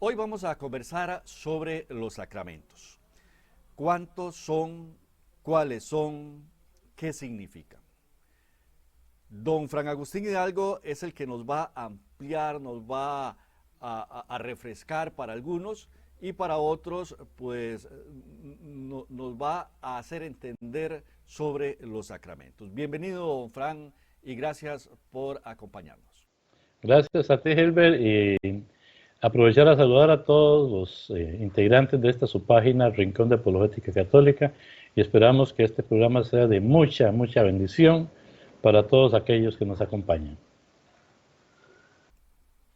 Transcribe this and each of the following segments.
Hoy vamos a conversar sobre los sacramentos. ¿Cuántos son? ¿Cuáles son? ¿Qué significan? Don Fran Agustín Hidalgo es el que nos va a ampliar, nos va a refrescar para algunos y para otros pues nos va a hacer entender sobre los sacramentos. Bienvenido, don Fran, y gracias por acompañarnos. Gracias a ti, Gilbert, y aprovechar a saludar a todos los integrantes de esta su página, Rincón de Apologética Católica, y esperamos que este programa sea de mucha bendición para todos aquellos que nos acompañan.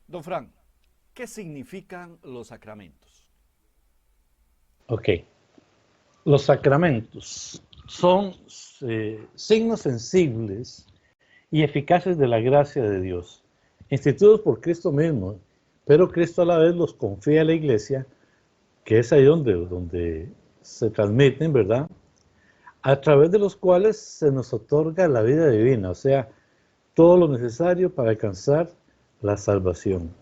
Don Fran, ¿qué significan los sacramentos? Ok, los sacramentos son signos sensibles y eficaces de la gracia de Dios, instituidos por Cristo mismo, pero Cristo a la vez los confía a la Iglesia, que es ahí donde se transmiten, ¿verdad?, a través de los cuales se nos otorga la vida divina, o sea, todo lo necesario para alcanzar la salvación.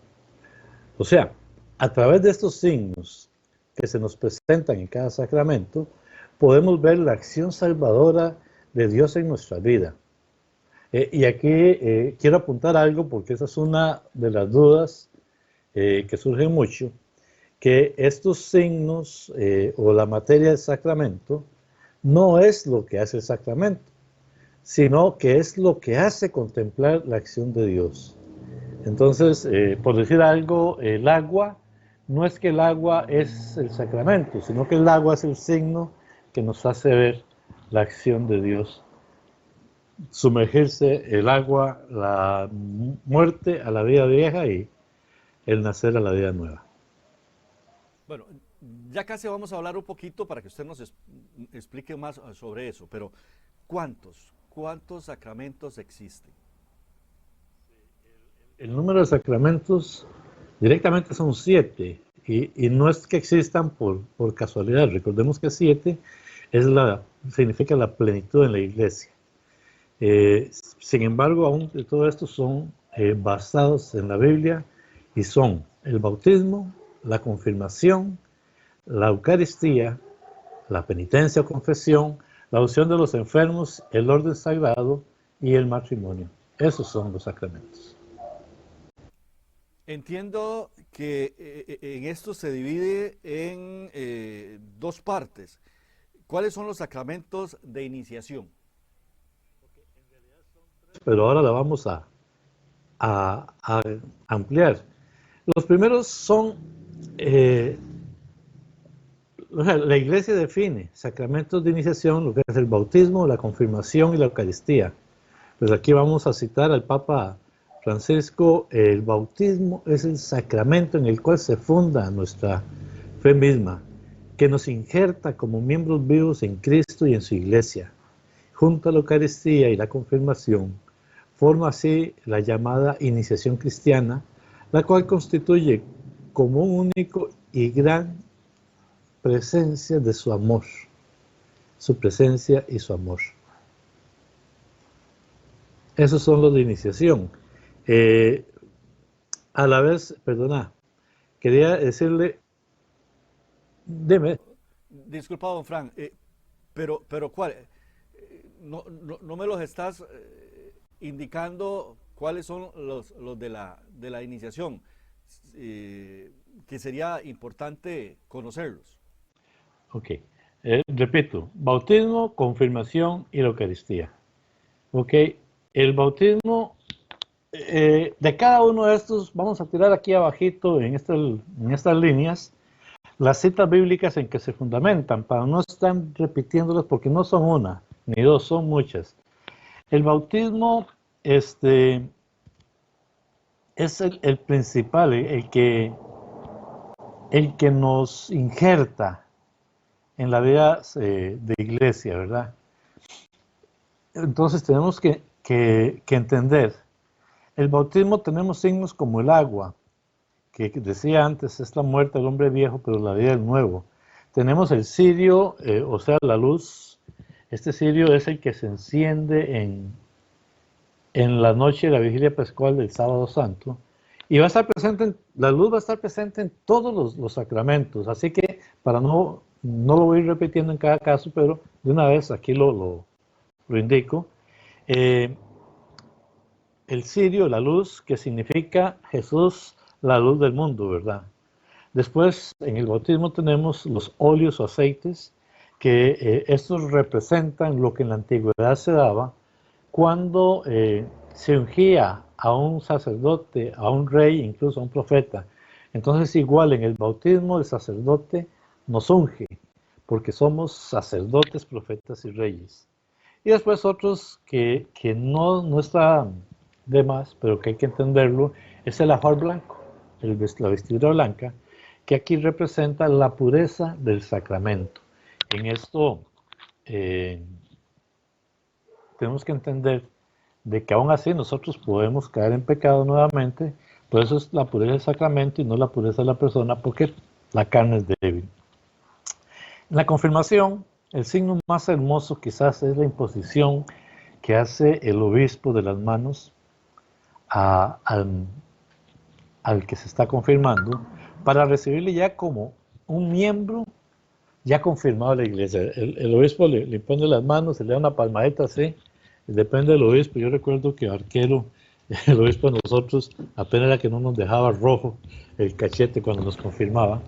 O sea, a través de estos signos que se nos presentan en cada sacramento, podemos ver la acción salvadora de Dios en nuestra vida. Y aquí quiero apuntar algo, porque esa es una de las dudas que surgen mucho, que estos signos o la materia del sacramento no es lo que hace el sacramento, sino que es lo que hace contemplar la acción de Dios. Entonces, por decir algo, el agua, no es que el agua es el sacramento, sino que el agua es el signo que nos hace ver la acción de Dios. Sumergirse, el agua, la muerte a la vida vieja y el nacer a la vida nueva. Bueno, ya casi vamos a hablar un poquito para que usted nos explique más sobre eso, pero ¿cuántos sacramentos existen? El número de sacramentos directamente son 7, y no es que existan por casualidad. Recordemos que 7 significa la plenitud en la Iglesia. Sin embargo, aún de todo esto son basados en la Biblia y son el bautismo, la confirmación, la Eucaristía, la penitencia o confesión, la unción de los enfermos, el orden sagrado y el matrimonio. Esos son los sacramentos. Entiendo que en esto se divide en dos partes. ¿Cuáles son los sacramentos de iniciación? Pero ahora la vamos a ampliar. Los primeros son, la Iglesia define sacramentos de iniciación, lo que es el bautismo, la confirmación y la Eucaristía. Pues aquí vamos a citar al Papa Francisco: el bautismo es el sacramento en el cual se funda nuestra fe misma, que nos injerta como miembros vivos en Cristo y en su Iglesia. Junto a la Eucaristía y la confirmación, forma así la llamada iniciación cristiana, la cual constituye como un único y gran presencia de su amor, su presencia y su amor. Esos son los de iniciación. A la vez, perdona, quería decirle, dime. Disculpa, don Fran, pero ¿cuál? No me los estás indicando cuáles son los de la iniciación, que sería importante conocerlos. Ok, repito: bautismo, confirmación y la Eucaristía. Ok, el bautismo, de cada uno de estos, vamos a tirar aquí abajito en estas líneas las citas bíblicas en que se fundamentan, para no estar repitiéndolas, porque no son una ni dos, son muchas. El bautismo es el principal, el que nos injerta en la vida de iglesia, ¿verdad? Entonces tenemos que entender. El bautismo, tenemos signos como el agua, que decía antes, es la muerte del hombre viejo, pero la vida del nuevo. Tenemos el cirio, o sea, la luz. Este cirio es el que se enciende en la noche de la vigilia pascual del sábado santo, Y va a estar presente, la luz va a estar presente en todos los sacramentos. Así que para no lo voy a ir repitiendo en cada caso, pero de una vez aquí lo indico. Eh, el cirio, la luz, que significa Jesús, la luz del mundo, ¿verdad? Después, en el bautismo tenemos los óleos o aceites, que estos representan lo que en la antigüedad se daba cuando se ungía a un sacerdote, a un rey, incluso a un profeta. Entonces, igual en el bautismo, el sacerdote nos unge, porque somos sacerdotes, profetas y reyes. Y después otros que no está de más, pero que hay que entenderlo, es el ajuar blanco, la vestidura blanca, que aquí representa la pureza del sacramento. En esto tenemos que entender de que aún así nosotros podemos caer en pecado nuevamente, por eso es la pureza del sacramento y no la pureza de la persona, porque la carne es débil. En la confirmación, el signo más hermoso quizás es la imposición que hace el obispo de las manos al que se está confirmando, para recibirle ya como un miembro ya confirmado de la iglesia. El obispo le pone las manos, se le da una palmadita así, depende del obispo. Yo recuerdo que Arquero, el obispo de nosotros, apenas era que no nos dejaba rojo el cachete cuando nos confirmaba.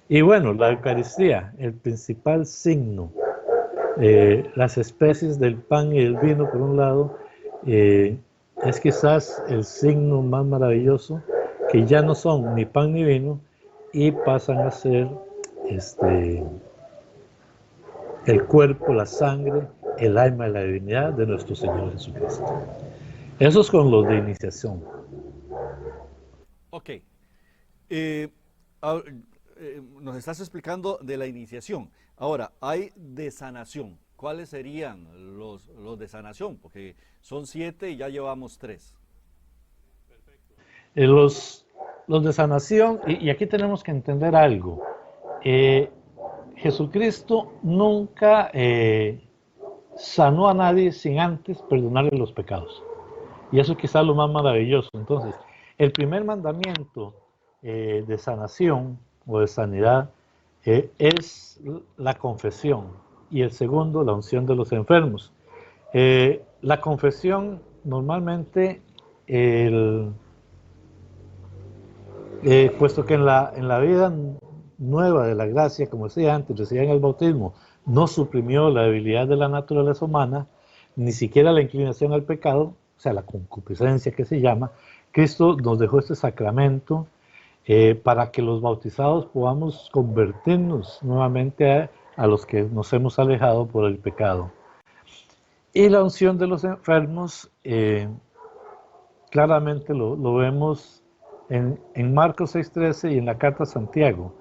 Y bueno, la Eucaristía, el principal signo, las especies del pan y del vino, por un lado, es quizás el signo más maravilloso, que ya no son ni pan ni vino, y pasan a ser el cuerpo, la sangre, el alma y la divinidad de nuestro Señor Jesucristo. Eso es con los de iniciación. Ok. Nos estás explicando de la iniciación. Ahora, hay de sanación. ¿Cuáles serían los de sanación? Porque son 7 y ya llevamos 3. Los de sanación, y aquí tenemos que entender algo. Jesucristo nunca sanó a nadie sin antes perdonarle los pecados. Y eso quizás es lo más maravilloso. Entonces, el primer mandamiento de sanación o de sanidad es la confesión, y el segundo, la unción de los enfermos. La confesión, normalmente, puesto que en la vida nueva de la gracia, como decía antes, recibida en el bautismo, no suprimió la debilidad de la naturaleza humana, ni siquiera la inclinación al pecado, o sea, la concupiscencia que se llama. Cristo nos dejó este sacramento para que los bautizados podamos convertirnos nuevamente a los que nos hemos alejado por el pecado. Y la unción de los enfermos, claramente lo vemos en Marcos 6:13 y en la carta a Santiago.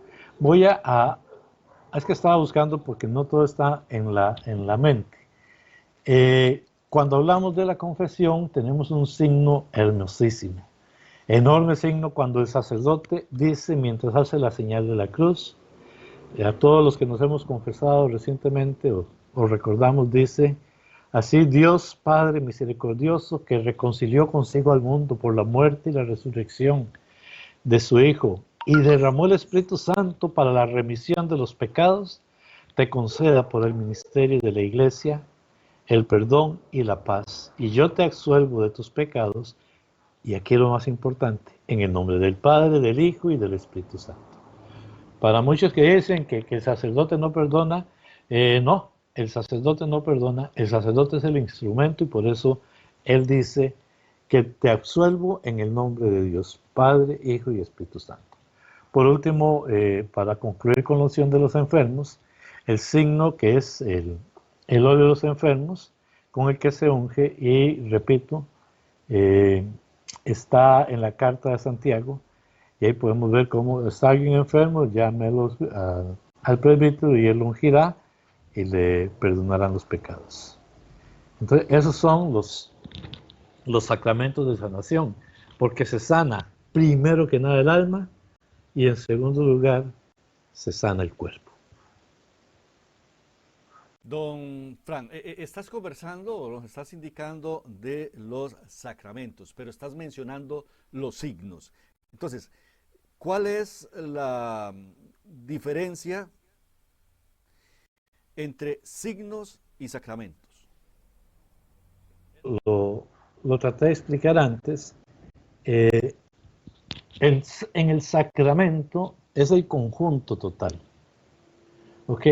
Es que estaba buscando porque no todo está en la mente. Cuando hablamos de la confesión, tenemos un signo hermosísimo. Enorme signo cuando el sacerdote dice, mientras hace la señal de la cruz, a todos los que nos hemos confesado recientemente o recordamos, dice: así Dios Padre misericordioso, que reconcilió consigo al mundo por la muerte y la resurrección de su Hijo, y derramó el Espíritu Santo para la remisión de los pecados, te conceda por el ministerio de la Iglesia el perdón y la paz. Y yo te absuelvo de tus pecados, y aquí lo más importante, en el nombre del Padre, del Hijo y del Espíritu Santo. Para muchos que dicen que el sacerdote no perdona, no, el sacerdote no perdona, el sacerdote es el instrumento, y por eso él dice que te absuelvo en el nombre de Dios, Padre, Hijo y Espíritu Santo. Por último, para concluir con la unción de los enfermos, el signo que es el óleo de los enfermos, con el que se unge, y repito, está en la carta de Santiago, y ahí podemos ver cómo está alguien enfermo, llámelo al presbítero y él lo ungirá y le perdonarán los pecados. Entonces, esos son los sacramentos de sanación, porque se sana primero que nada el alma, y en segundo lugar se sana el cuerpo. Don Fran, estás conversando o nos estás indicando de los sacramentos, pero estás mencionando los signos. Entonces, ¿cuál es la diferencia entre signos y sacramentos? Lo traté de explicar antes. Eh, en el sacramento es el conjunto total, ¿ok?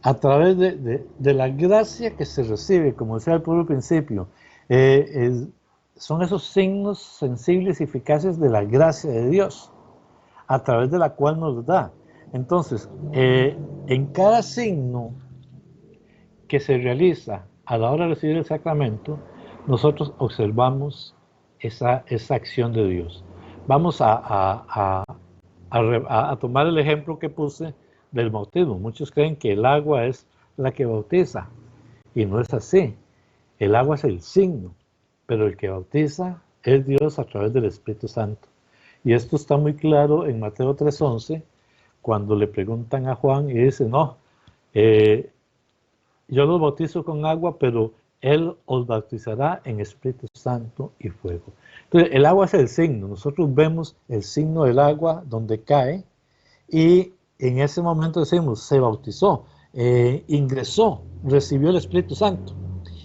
A través de la gracia que se recibe, como decía al puro principio, son esos signos sensibles y eficaces de la gracia de Dios, a través de la cual nos da. Entonces, en cada signo que se realiza a la hora de recibir el sacramento, nosotros observamos esa acción de Dios. Vamos a tomar el ejemplo que puse del bautismo. Muchos creen que el agua es la que bautiza, y no es así. El agua es el signo, pero el que bautiza es Dios a través del Espíritu Santo. Y esto está muy claro en Mateo 3:11, cuando le preguntan a Juan y dice, no, yo los bautizo con agua, pero Él os bautizará en Espíritu Santo y fuego. Entonces, el agua es el signo. Nosotros vemos el signo del agua donde cae y en ese momento decimos, se bautizó, ingresó, recibió el Espíritu Santo.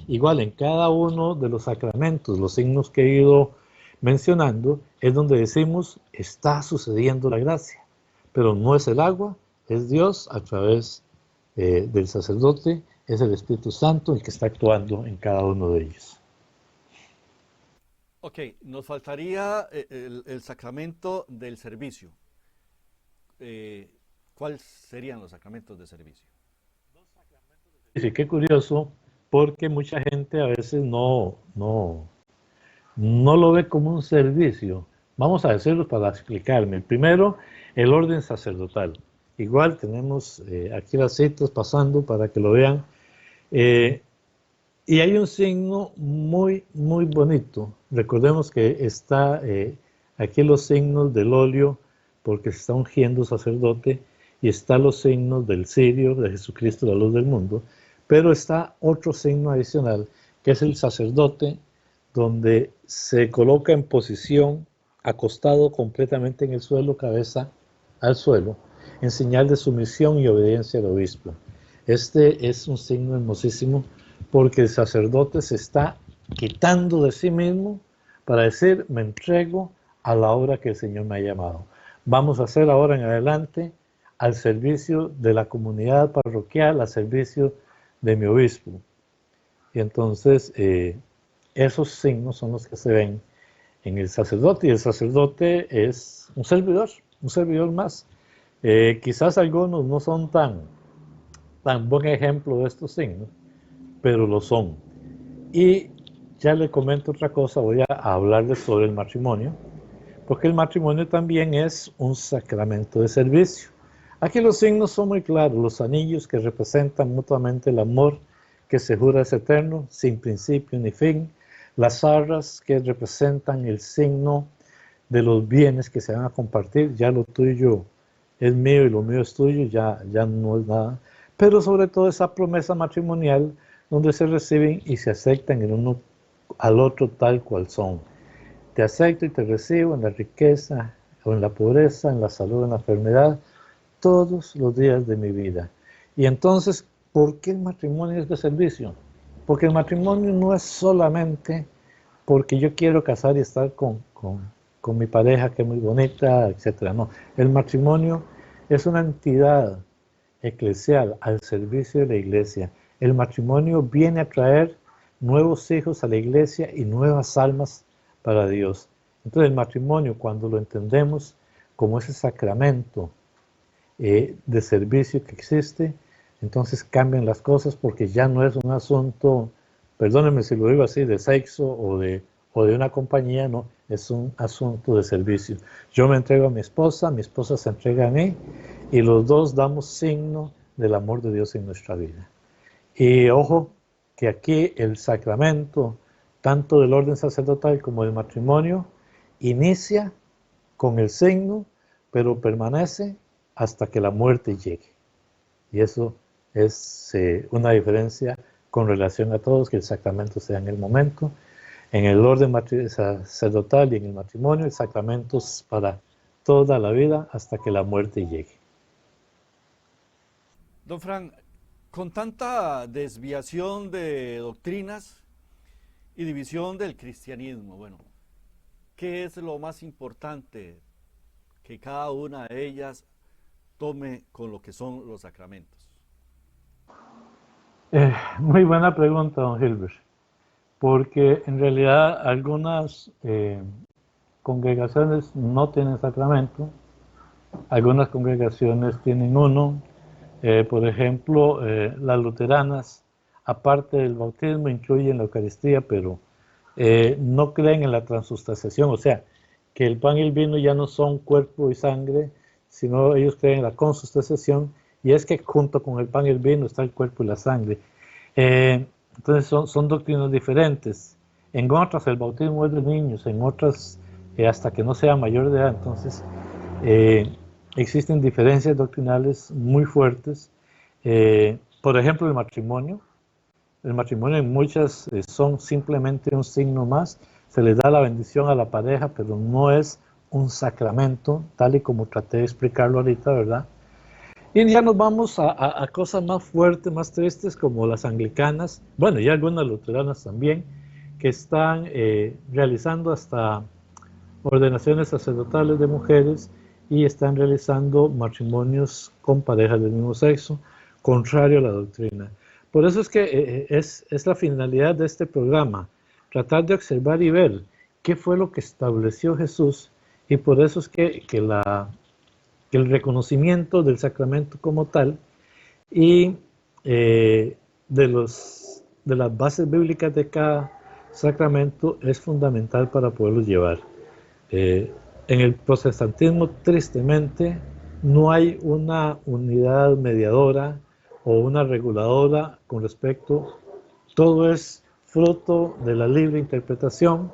Igual en cada uno de los sacramentos, los signos que he ido mencionando, es donde decimos, está sucediendo la gracia. Pero no es el agua, es Dios a través del sacerdote, es el Espíritu Santo el que está actuando en cada uno de ellos. Ok, nos faltaría el sacramento del servicio. ¿Cuáles serían los sacramentos de servicio? Sí, qué curioso, porque mucha gente a veces no lo ve como un servicio. Vamos a decirlo para explicarme. El primero, el orden sacerdotal. Igual tenemos aquí las citas pasando para que lo vean. Y hay un signo muy, muy bonito. Recordemos que está aquí los signos del óleo, porque se está ungiendo sacerdote, y está los signos del cirio, de Jesucristo, la luz del mundo. Pero está otro signo adicional, que es el sacerdote, donde se coloca en posición, acostado completamente en el suelo, cabeza al suelo, en señal de sumisión y obediencia al obispo. Este es un signo hermosísimo, porque el sacerdote se está quitando de sí mismo para decir, me entrego a la obra que el Señor me ha llamado. Vamos a hacer ahora en adelante al servicio de la comunidad parroquial, al servicio de mi obispo. Y entonces esos signos son los que se ven en el sacerdote, y el sacerdote es un servidor más. Quizás algunos no son tan buen ejemplo de estos signos, pero lo son. Y ya le comento otra cosa, voy a hablarles sobre el matrimonio, porque el matrimonio también es un sacramento de servicio. Aquí los signos son muy claros, los anillos que representan mutuamente el amor que se jura es eterno, sin principio ni fin, las arras que representan el signo de los bienes que se van a compartir, ya lo tuyo es mío y lo mío es tuyo, ya no es nada, pero sobre todo esa promesa matrimonial donde se reciben y se aceptan el uno al otro tal cual son. Te acepto y te recibo en la riqueza o en la pobreza, en la salud o en la enfermedad, todos los días de mi vida. Y entonces, ¿por qué el matrimonio es de servicio? Porque el matrimonio no es solamente porque yo quiero casar y estar con mi pareja que es muy bonita, etc. No, el matrimonio es una entidad eclesial al servicio de la iglesia. El matrimonio viene a traer nuevos hijos a la iglesia y nuevas almas para Dios. Entonces el matrimonio, cuando lo entendemos como ese sacramento de servicio que existe, entonces cambian las cosas, porque ya no es un asunto, perdónenme si lo digo así, de sexo o de una compañía, no, es un asunto de servicio. Yo me entrego a mi esposa se entrega a mí, y los dos damos signo del amor de Dios en nuestra vida. Y ojo, que aquí el sacramento, tanto del orden sacerdotal como del matrimonio, inicia con el signo, pero permanece hasta que la muerte llegue. Y eso es una diferencia con relación a todos, que el sacramento sea en el momento, en el orden sacerdotal y en el matrimonio, el sacramento es para toda la vida hasta que la muerte llegue. Don Fran, con tanta desviación de doctrinas y división del cristianismo, bueno, ¿qué es lo más importante que cada una de ellas tome con lo que son los sacramentos? Muy buena pregunta, don Gilbert, porque en realidad algunas congregaciones no tienen sacramento, algunas congregaciones tienen uno. Por ejemplo, las luteranas, aparte del bautismo, incluyen la Eucaristía, pero no creen en la transustanciación, o sea, que el pan y el vino ya no son cuerpo y sangre, sino ellos creen en la consustanciación, y es que junto con el pan y el vino está el cuerpo y la sangre. Entonces son doctrinas diferentes. En otras el bautismo es de niños, en otras hasta que no sea mayor de edad. Entonces existen diferencias doctrinales muy fuertes. Por ejemplo, el matrimonio. El matrimonio en muchas son simplemente un signo más. Se le da la bendición a la pareja, pero no es un sacramento, tal y como traté de explicarlo ahorita, ¿verdad? Y ya nos vamos a cosas más fuertes, más tristes, como las anglicanas, bueno, y algunas luteranas también, que están realizando hasta ordenaciones sacerdotales de mujeres y están realizando matrimonios con parejas del mismo sexo, contrario a la doctrina. Por eso es que es la finalidad de este programa, tratar de observar y ver qué fue lo que estableció Jesús, y por eso es que el reconocimiento del sacramento como tal y de las bases bíblicas de cada sacramento es fundamental para poderlos llevar. En el protestantismo, tristemente, no hay una unidad mediadora o una reguladora con respecto, todo es fruto de la libre interpretación.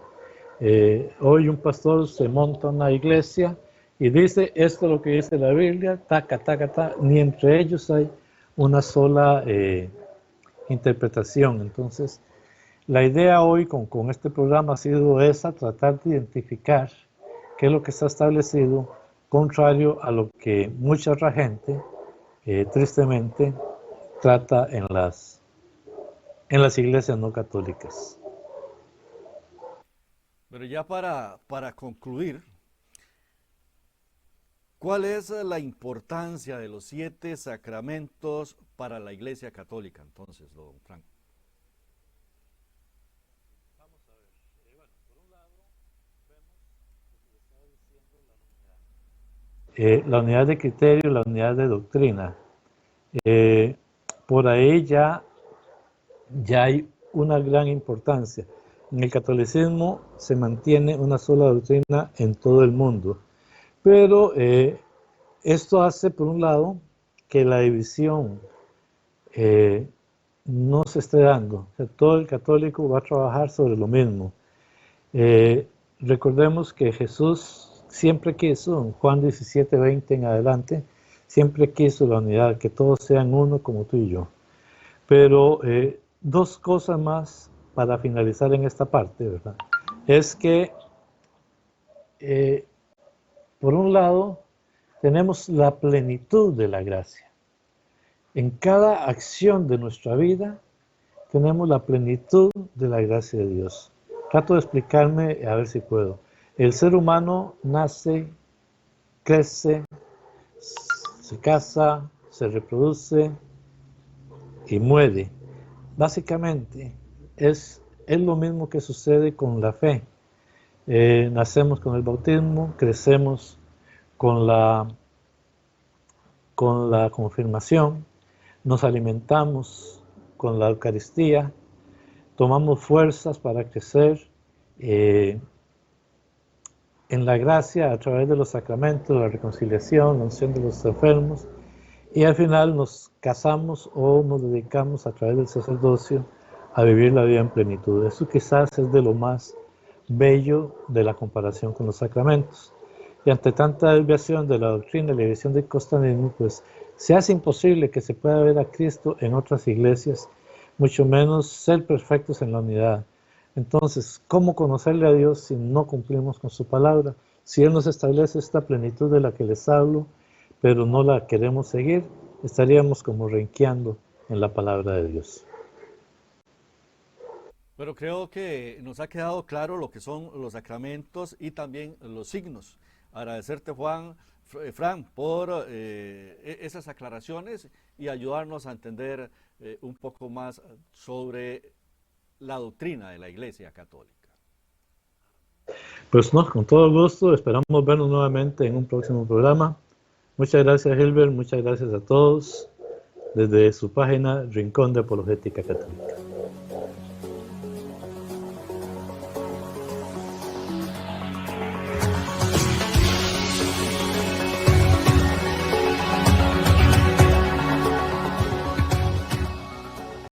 Hoy un pastor se monta en una iglesia y dice, esto es lo que dice la Biblia, taca, taca, taca, ni entre ellos hay una sola interpretación. Entonces, la idea hoy con este programa ha sido esa, tratar de identificar qué es lo que está establecido, contrario a lo que mucha otra gente, tristemente, trata en las iglesias no católicas. Pero ya para concluir, ¿cuál es la importancia de los 7 sacramentos para la Iglesia Católica, entonces, don Frank? Vamos a ver. Bueno, por un lado, vemos lo que le estaba diciendo la unidad de criterio, la unidad de doctrina. Por ahí ya hay una gran importancia. En el catolicismo se mantiene una sola doctrina en todo el mundo, pero esto hace, por un lado, que la división no se esté dando. O sea, todo el católico va a trabajar sobre lo mismo. Recordemos que Jesús siempre quiso, en Juan 17, 20 en adelante, siempre quiso la unidad, que todos sean uno como tú y yo. Pero dos cosas más para finalizar en esta parte, ¿verdad? Es que, por un lado, tenemos la plenitud de la gracia. En cada acción de nuestra vida tenemos la plenitud de la gracia de Dios. Trato de explicarme a ver si puedo. El ser humano nace, crece, se casa, se reproduce y muere. Básicamente es lo mismo que sucede con la fe. Nacemos con el bautismo, crecemos con la confirmación, nos alimentamos con la Eucaristía, tomamos fuerzas para crecer en la gracia a través de los sacramentos, la reconciliación, la unción de los enfermos, y al final nos casamos o nos dedicamos a través del sacerdocio a vivir la vida en plenitud. Eso quizás es de lo más bello de la comparación con los sacramentos. Y ante tanta desviación de la doctrina y la división del cristianismo, pues Se hace imposible que se pueda ver a Cristo en otras iglesias, mucho menos ser perfectos en la unidad. Entonces, ¿cómo conocerle a Dios si no cumplimos con su palabra? Si Él nos establece esta plenitud de la que les hablo, pero no la queremos seguir, estaríamos como renqueando en la palabra de Dios. Pero creo que nos ha quedado claro lo que son los sacramentos y también los signos. Agradecerte, Fran, por esas aclaraciones y ayudarnos a entender un poco más sobre la doctrina de la Iglesia Católica. Pues no, con todo gusto, esperamos vernos nuevamente en un próximo programa. Muchas gracias, Hilbert, muchas gracias a todos desde su página Rincón de Apologética Católica.